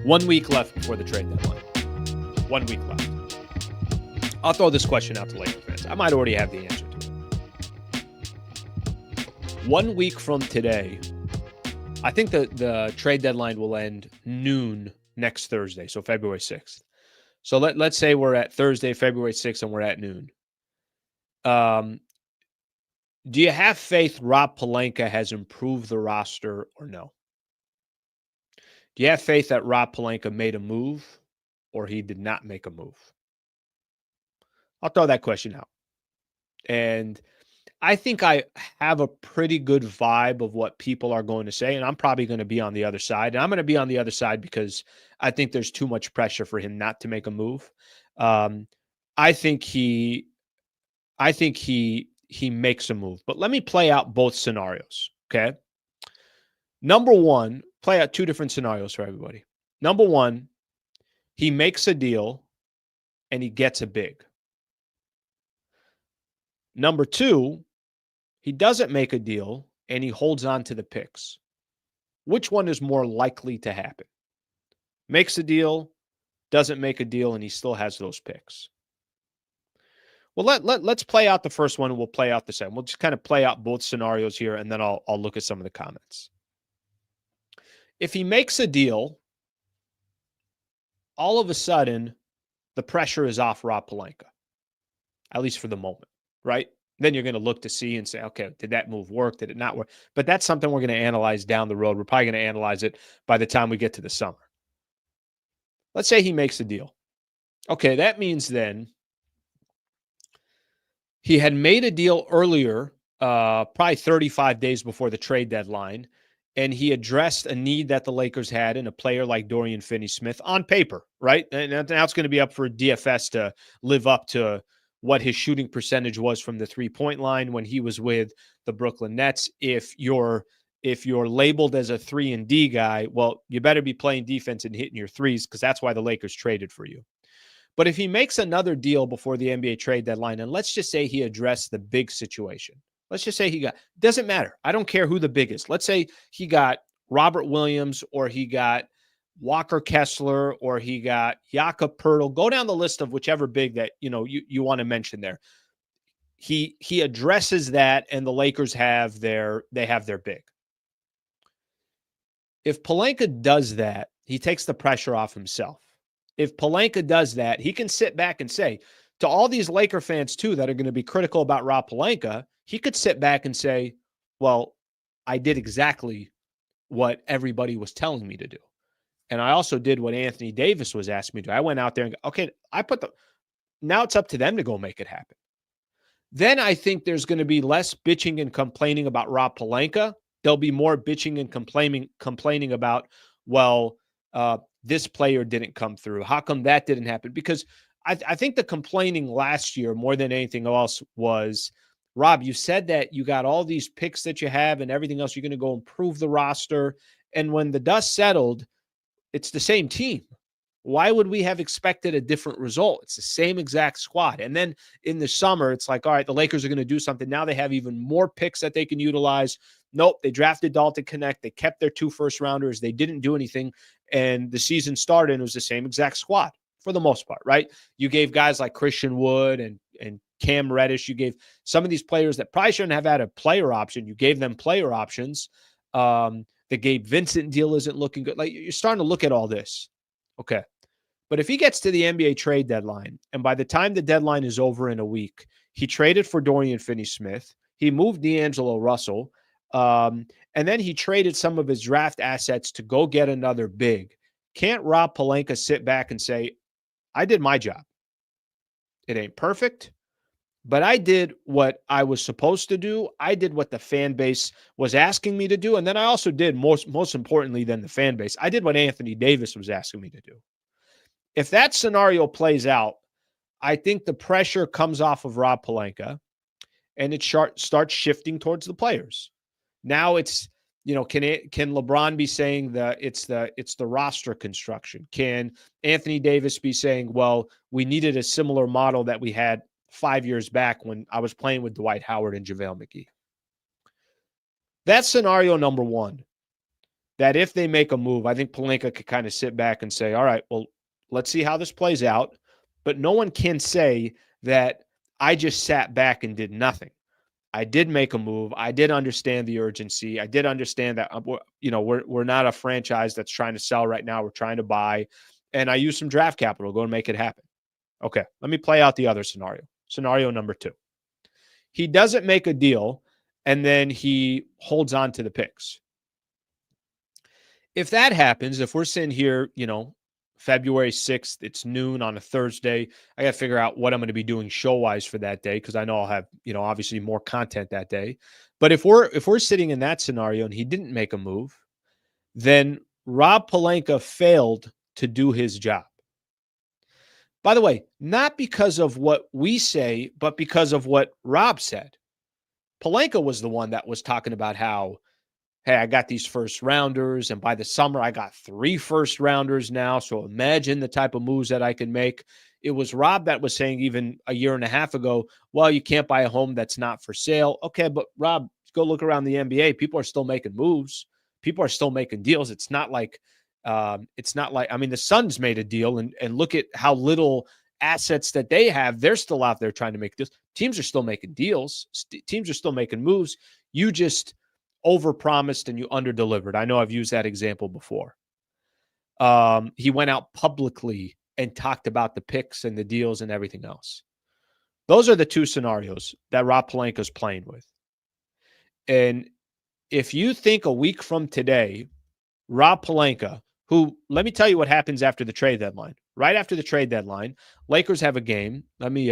1 week left before the trade deadline. 1 week left. I'll throw this question out to Laker fans. I might already have the answer to it. 1 week from today, I think the trade deadline will end noon next Thursday, so February 6th. So let's say we're at Thursday, February 6th, and we're at noon. Do you have faith Rob Pelinka has improved the roster or no? Do you have faith that Rob Pelinka made a move or he did not make a move? I'll throw that question out. And I think I have a pretty good vibe of what people are going to say, and I'm probably going to be on the other side. And I'm going to be on the other side because I think there's too much pressure for him not to make a move. I think he makes a move. But let me play out both scenarios, okay? Number one, play out two different scenarios for everybody. Number one, he makes a deal and he gets a big. Number two, he doesn't make a deal and he holds on to the picks. Which one is more likely to happen? Makes a deal, doesn't make a deal, and he still has those picks. Well, let's play out the first one and we'll play out the second. We'll just kind of play out both scenarios here, and then I'll look at some of the comments. If he makes a deal, all of a sudden, the pressure is off Rob Pelinka, at least for the moment, right? Then you're going to look to see and say, okay, did that move work? Did it not work? But that's something we're going to analyze down the road. We're probably going to analyze it by the time we get to the summer. Let's say he makes a deal. Okay, that means then he had made a deal earlier, probably 35 days before the trade deadline, and he addressed a need that the Lakers had in a player like Dorian Finney-Smith on paper, right? And now it's going to be up for DFS to live up to what his shooting percentage was from the three-point line when he was with the Brooklyn Nets. If you're labeled as a 3-and-D guy, well, you better be playing defense and hitting your threes because that's why the Lakers traded for you. But if he makes another deal before the NBA trade deadline, and let's just say he addressed the big situation. Let's just say doesn't matter. I don't care who the big is. Let's say he got Robert Williams or he got Walker Kessler or he got Jakob Poeltl. Go down the list of whichever big that you want to mention there. He addresses that, and the Lakers have their big. If Pelinka does that, he takes the pressure off himself. If Pelinka does that, he can sit back and say to all these Laker fans too that are going to be critical about Rob Pelinka, he could sit back and say, well, I did exactly what everybody was telling me to do. And I also did what Anthony Davis was asking me to do. I went out there and okay, now it's up to them to go make it happen. Then I think there's going to be less bitching and complaining about Rob Pelinka. There'll be more bitching and complaining about, well, this player didn't come through. How come that didn't happen? Because I think the complaining last year more than anything else was, Rob, you said that you got all these picks that you have and everything else. You're going to go improve the roster. And when the dust settled, it's the same team. Why would we have expected a different result? It's the same exact squad. And then in the summer, it's like, all right, the Lakers are going to do something. Now they have even more picks that they can utilize. Nope, they drafted Dalton Connect. They kept their 2 first-rounders. They didn't do anything. And the season started, and it was the same exact squad for the most part, right? You gave guys like Christian Wood and Cam Reddish. You gave some of these players that probably shouldn't have had a player option. You gave them player options. The Gabe Vincent deal isn't looking good. Like, you're starting to look at all this. Okay. But if he gets to the NBA trade deadline, and by the time the deadline is over in a week, he traded for Dorian Finney-Smith, he moved D'Angelo Russell, and then he traded some of his draft assets to go get another big. Can't Rob Pelinka sit back and say, I did my job. It ain't perfect, but I did what I was supposed to do. I did what the fan base was asking me to do. And then I also did, most importantly than the fan base, I did what Anthony Davis was asking me to do. If that scenario plays out, I think the pressure comes off of Rob Pelinka and it starts shifting towards the players. Now it's, can LeBron be saying that it's the roster construction? Can Anthony Davis be saying, well, we needed a similar model that we had 5 years back when I was playing with Dwight Howard and JaVale McGee? That's scenario number one. that if they make a move, I think Pelinka could kind of sit back and say, all right, well, let's see how this plays out. But no one can say that I just sat back and did nothing. I did make a move. I did understand the urgency. I did understand that we're not a franchise that's trying to sell right now. We're trying to buy, and I used some draft capital to go and make it happen. Okay, let me play out the other scenario. Scenario number 2. He doesn't make a deal, and then he holds on to the picks. If that happens, if we're sitting here, February 6th, it's noon on a Thursday, I got to figure out what I'm going to be doing show-wise for that day, because I know I'll have, obviously more content that day. But if we're sitting in that scenario and he didn't make a move, then Rob Pelinka failed to do his job. By the way, not because of what we say, but because of what Rob said. Pelinka was the one that was talking about how, hey, I got these first rounders, and by the summer, I got 3 first rounders now. So imagine the type of moves that I can make. It was Rob that was saying even a year and a half ago, well, you can't buy a home that's not for sale. Okay, but Rob, go look around the NBA. People are still making moves. People are still making deals. It's not like, I mean, the Suns made a deal, and look at how little assets that they have. They're still out there trying to make deals. Teams are still making deals. Teams are still making moves. You just overpromised and you underdelivered. I know I've used that example before. He went out publicly and talked about the picks and the deals and everything else. Those are the 2 scenarios that Rob Pelinka is playing with. And if you think a week from today, Rob Pelinka, who, let me tell you what happens after the trade deadline. Right after the trade deadline, Lakers have a game. Let me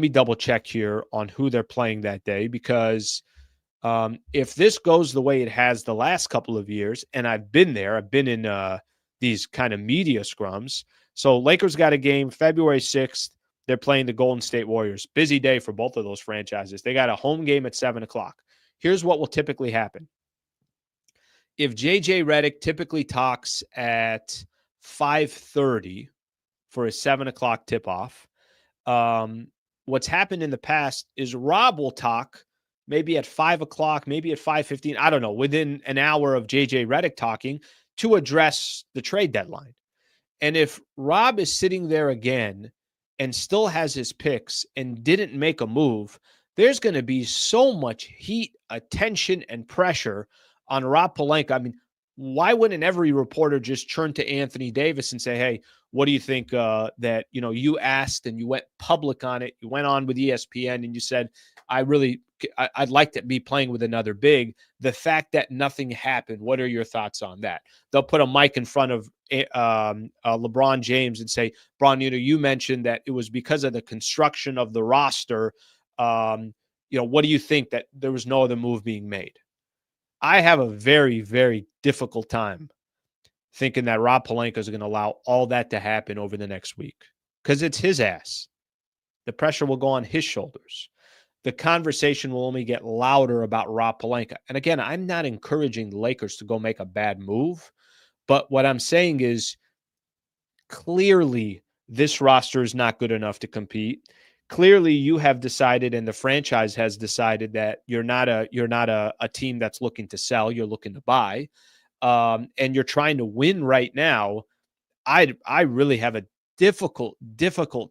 double check here on who they're playing that day, because if this goes the way it has the last couple of years, and I've been in these kind of media scrums. So Lakers got a game February 6th. They're playing the Golden State Warriors. Busy day for both of those franchises. They got a home game at 7:00. Here's what will typically happen. If JJ Redick typically talks at 5:30 for a 7:00 tip-off, what's happened in the past is Rob will talk maybe at 5:00, maybe at 5:15, I don't know, within an hour of JJ Redick talking, to address the trade deadline. And if Rob is sitting there again and still has his picks and didn't make a move, there's going to be so much heat, attention, and pressure on Rob Pelinka. I mean, why wouldn't every reporter just turn to Anthony Davis and say, hey, what do you think that, you asked and you went public on it. You went on with ESPN and you said, I'd like to be playing with another big. The fact that nothing happened, what are your thoughts on that? They'll put a mic in front of LeBron James and say, Bron, you mentioned that it was because of the construction of the roster. What do you think that there was no other move being made? I have a very, very difficult time thinking that Rob Pelinka is going to allow all that to happen over the next week, because it's his ass. The pressure will go on his shoulders. The conversation will only get louder about Rob Pelinka. And again, I'm not encouraging the Lakers to go make a bad move, but what I'm saying is clearly this roster is not good enough to compete. Clearly you have decided, and the franchise has decided, that you're not a team that's looking to sell. You're looking to buy, and you're trying to win right now. I really have a difficult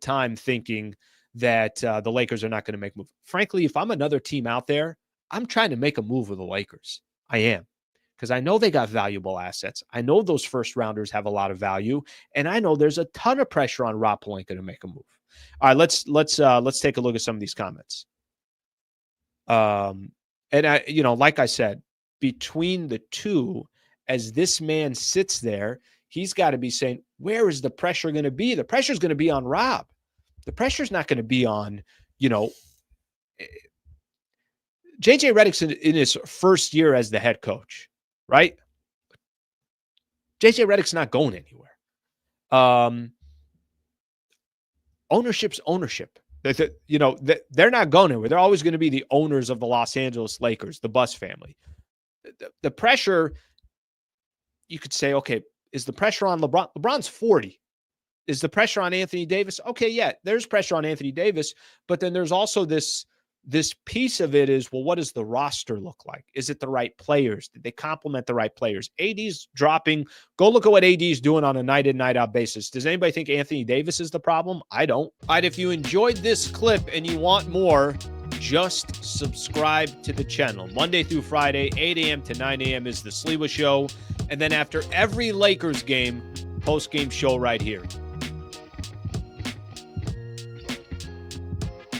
time thinking that the Lakers are not going to make a move. Frankly, if I'm another team out there, I'm trying to make a move with the Lakers. I am, because I know they got valuable assets. I know those first rounders have a lot of value, and I know there's a ton of pressure on Rob Pelinka to make a move. All right, let's take a look at some of these comments. And I, like I said, between the two, as this man sits there, he's got to be saying, where is the pressure going to be? The pressure is going to be on Rob. The pressure is not going to be on, JJ Redick's in his first year as the head coach, right? JJ Redick's not going anywhere. Ownership's ownership. They're not going anywhere. They're always going to be the owners of the Los Angeles Lakers, the Buss family. The pressure, you could say, okay, is the pressure on LeBron? LeBron's 40. Is the pressure on Anthony Davis? Okay, yeah, there's pressure on Anthony Davis, but then there's also this this piece of it is, well, what does the roster look like? Is it the right players? Did they complement the right players? AD's dropping. Go look at what AD's doing on a night in, night out basis. Does anybody think Anthony Davis is the problem? I don't. All right, if you enjoyed this clip and you want more, just subscribe to the channel. Monday through Friday, 8 a.m. to 9 a.m. is the Sliwa Show. And then after every Lakers game, post-game show right here.